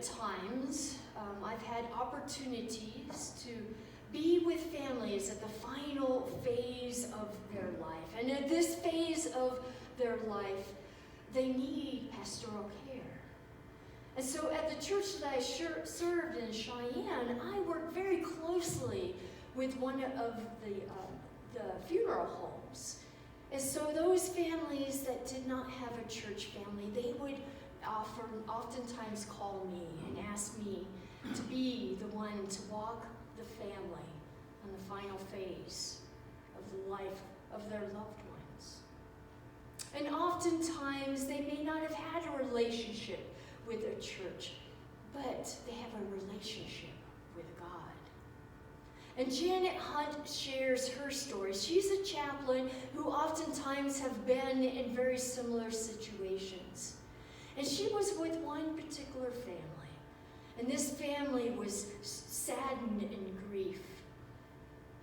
times, I've had opportunities to be with families at the final phase of their life. And at this phase of their life, they need pastoral care. And so at the church that I served in Cheyenne, I worked very closely with one of the funeral homes. And so those families that did not have a church family, they would oftentimes call me and ask me to be the one to walk the family on the final phase of the life of their loved ones. And oftentimes they may not have had a relationship with a church, but they have a relationship with God. And Janet Hunt shares her story. She's a chaplain who oftentimes have been in very similar situations. And she was with one particular family. And this family was saddened in grief.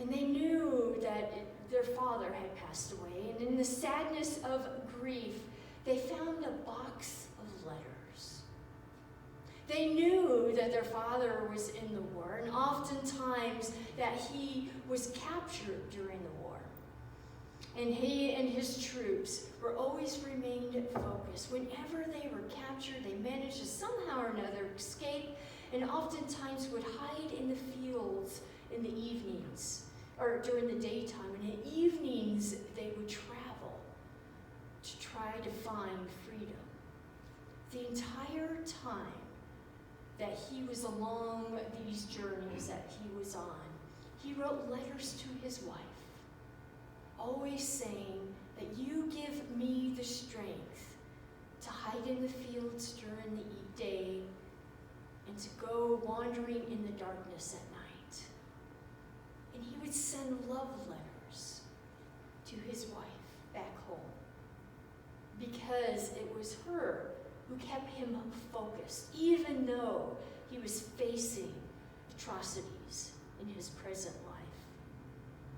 And they knew that their father had passed away. And in the sadness of grief, they found a box of letters. They knew that their father was in the war, and oftentimes that he was captured during the war. And he and his troops were always remained focused. Whenever they were captured, they managed to somehow or another escape, and oftentimes would hide in the fields in the evenings, or during the daytime. And in the evenings, they would travel to try to find freedom. The entire time that he was along these journeys that he was on, he wrote letters to his wife, always saying that you give me the strength to hide in the fields during the day and to go wandering in the darkness at night. And he would send love letters to his wife back home because it was her who kept him focused, even though he was facing atrocities in his present life.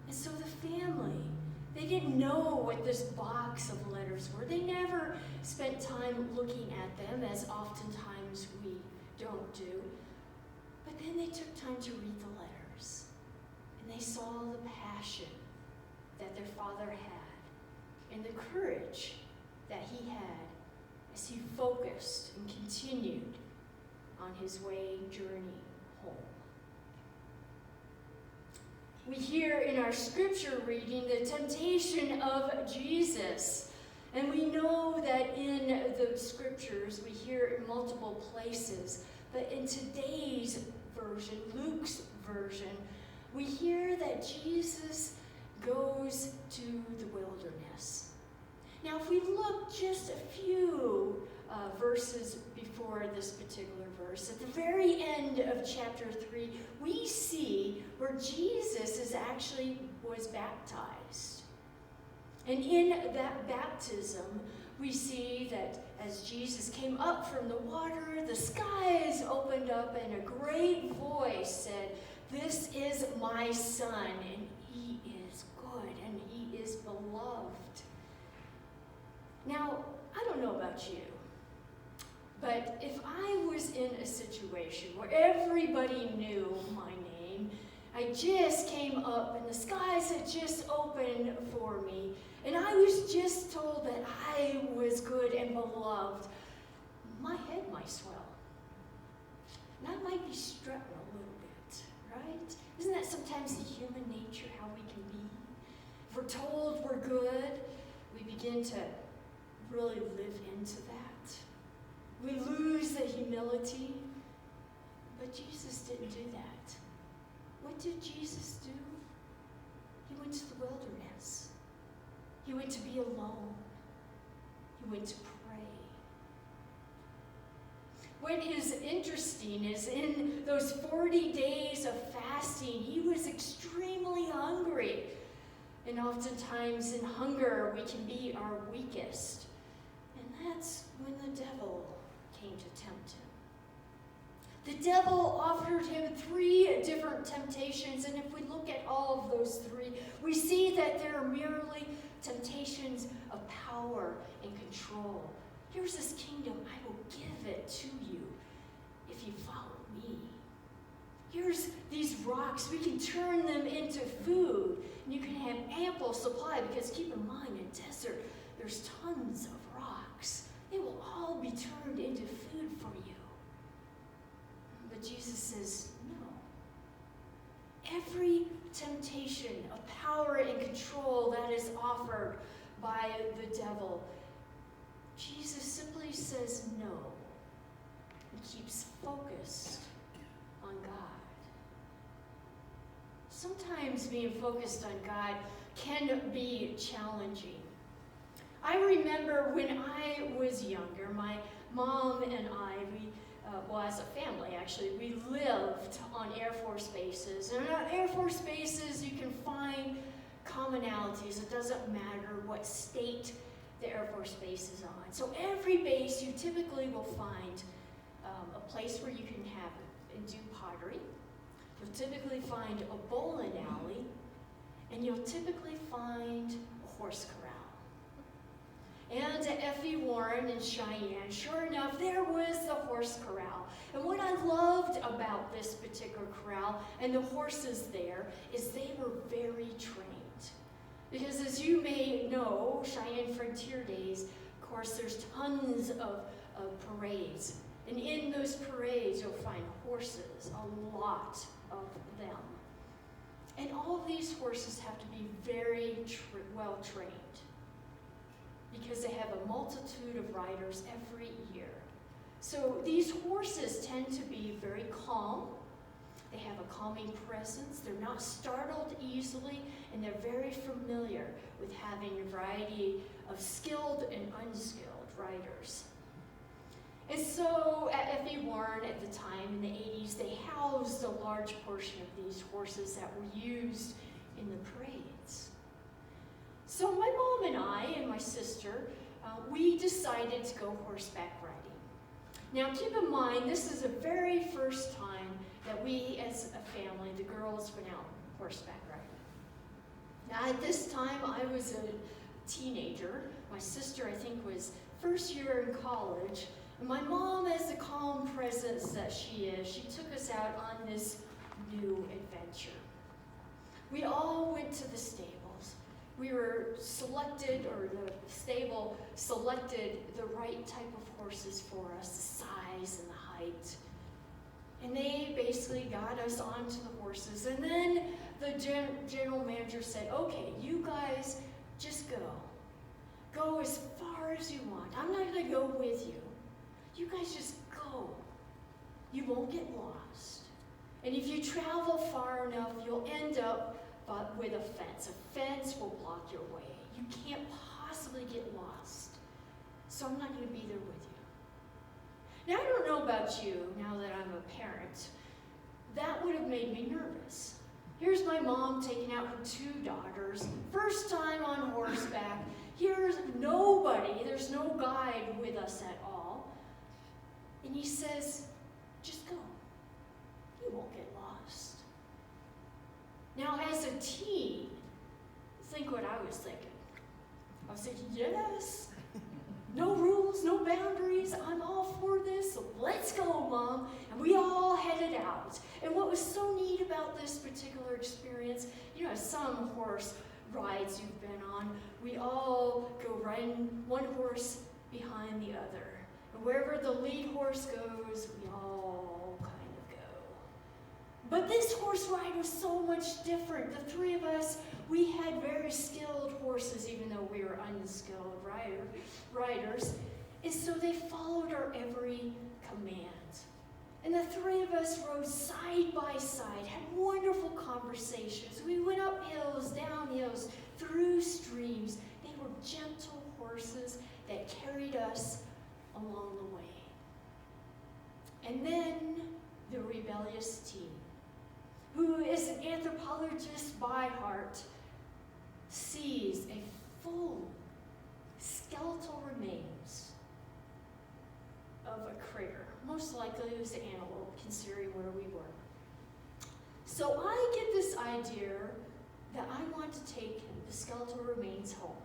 And so the family, they didn't know what this box of letters were. They never spent time looking at them, as oftentimes we don't do. But then they took time to read the letters, and they saw the passion that their father had and the courage that he had as he focused and continued on his journey home. We hear in our scripture reading the temptation of Jesus. And we know that in the scriptures, we hear in multiple places. But in today's version, Luke's version, we hear that Jesus goes to the wilderness. Now, if we look just a few verses before this particular verse, at the very end of chapter 3, we see where Jesus was baptized. And in that baptism, we see that as Jesus came up from the water, the skies opened up and a great voice said, "This is my son, and he is good, and he is beloved." Now, I don't know about you, but if I was in a situation where everybody knew my name, I just came up and the skies had just opened for me, and I was just told that I was good and beloved, my head might swell. And I might be strutting a little bit, right? Isn't that sometimes the human nature, how we can be? If we're told we're good, we begin to really live into that. We lose the humility, but Jesus didn't do that. What did Jesus do? He went to the wilderness. He went to be alone. He went to pray. What is interesting is in those 40 days of fasting, he was extremely hungry. And oftentimes in hunger, we can be our weakest. And that's when the devil came to tempt him. The devil offered him 3 different temptations, and if we look at all of those 3, we see that they are merely temptations of power and control. Here's this kingdom, I will give it to you if you rocks, we can turn them into food. And you can have ample supply because keep in mind, in a desert, there's tons of rocks. They will all be turned into food for you. But Jesus says, no. Every temptation of power and control that is offered by the devil, Jesus simply says no. He keeps focused on God. Sometimes being focused on God can be challenging. I remember when I was younger, my mom and I, as a family actually, we lived on Air Force bases. And on Air Force bases, you can find commonalities. It doesn't matter what state the Air Force base is on. So every base, you typically will find a place where you can have and do pottery. You'll typically find a bowling alley, and you'll typically find a horse corral. And at F.E. Warren in Cheyenne, sure enough, there was the horse corral. And what I loved about this particular corral and the horses there is they were very trained. Because as you may know, Cheyenne Frontier Days, of course, there's tons of parades. And in those parades, you'll find horses, a lot of them. And all of these horses have to be very well trained, because they have a multitude of riders every year. So these horses tend to be very calm. They have a calming presence. They're not startled easily, and they're very familiar with having a variety of skilled and unskilled riders. And so at F.E. Warren at the time, in the 80s, they housed a large portion of these horses that were used in the parades. So my mom and I and my sister, we decided to go horseback riding. Now keep in mind, this is the very first time that we as a family, the girls, went out horseback riding. Now at this time, I was a teenager. My sister, I think, was first year in college. And my mom, as the calm presence that she is, she took us out on this new adventure. We all went to the stables. We were selected, or the stable selected the right type of horses for us, the size and the height. And they basically got us onto the horses. And then the general manager said, okay, you guys just go. Go as far as you want. I'm not going to go with you. You guys just go. You won't get lost. And if you travel far enough, you'll end up with a fence. A fence will block your way. You can't possibly get lost. So I'm not going to be there with you. Now, I don't know about you, now that I'm a parent, that would have made me nervous. Here's my mom taking out her 2 daughters, first time on horseback. Here's nobody, there's no guide with us at all. And he says, just go. You won't get lost. Now, as a teen, think what I was thinking. I was thinking, yes, no rules, no boundaries, I'm all for this, so let's go, Mom. And we all headed out. And what was so neat about this particular experience, some horse rides you've been on, we all go riding one horse behind the other. And wherever the lead horse goes, we all kind of go. But this horse ride was so much different. The 3 of us, we had very skilled horses, even though we were unskilled riders. And so they followed our every command. And the 3 of us rode side by side, had wonderful conversations. We went up hills, down hills, through streams. They were gentle horses that carried us along the way. And then the rebellious teen, who is an anthropologist by heart, sees a full skeletal remains of a critter. Most likely it was an antelope, considering where we were. So I get this idea that I want to take the skeletal remains home.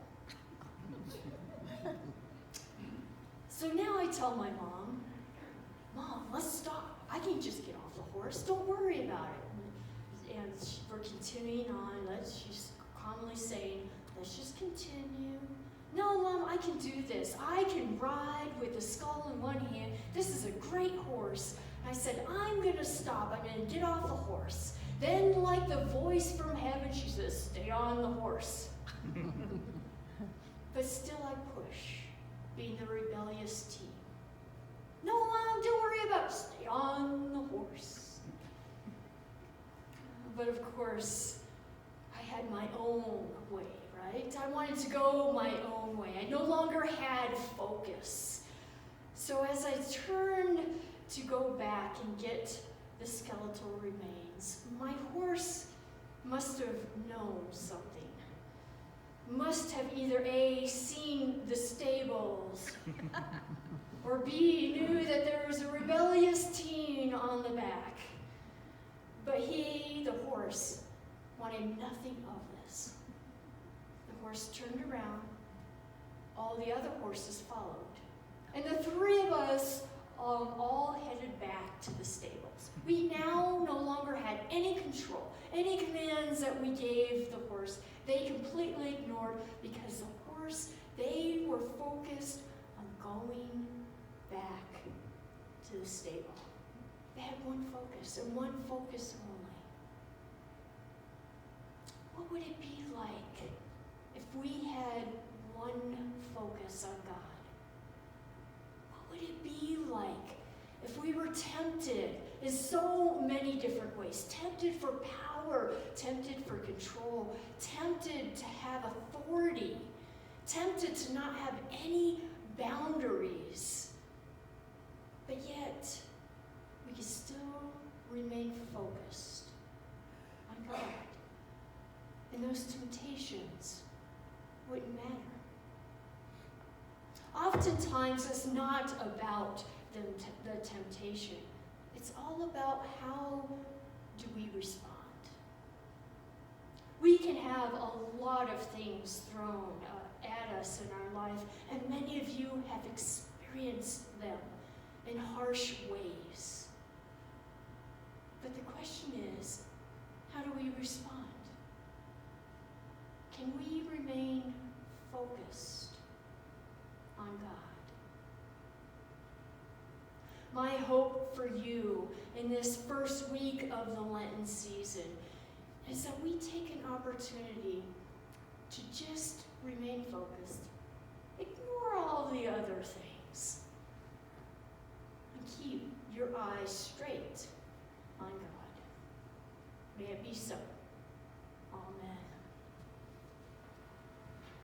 So now I tell my mom, Mom, let's stop. I can just get off the horse. Don't worry about it. and we're continuing on. She's calmly saying, let's just continue. No, Mom, I can do this. I can ride with the skull in one hand. This is a great horse. And I said, I'm going to stop. I'm going to get off the horse. Then, like the voice from heaven, she says, stay on the horse. But still I push, being the rebellious teen. No, Mom, don't worry about it. Stay on the horse. But of course, I had my own way, right? I wanted to go my own way. I no longer had focus. So as I turned to go back and get the skeletal remains, my horse must have known something. Must have either A, seen the stables, or B, knew that there was a rebellious teen on the back. But he, the horse, wanted nothing of this. The horse turned around. All the other horses followed. And the three of us all headed back to the stables. We now no longer had any control. Any commands that we gave the horse, they completely ignored, because the horse, they were focused on going back to the stable. They had one focus, and one focus only. What would it be like if we had one focus on God? What would it be like if we were tempted in so many different ways? Tempted for power, tempted for control, tempted to have authority, tempted to not have any boundaries. But yet, we can still remain focused on God. And those temptations wouldn't matter. Oftentimes, it's not about the temptation. It's all about how do we respond. We can have a lot of things thrown at us in our life, and many of you have experienced them in harsh ways. But the question is, how do we respond? Can we remain focused on God? My hope for you in this first week of the Lenten season is that we take an opportunity to just remain focused. Ignore all the other things. And keep your eyes straight on God. May it be so.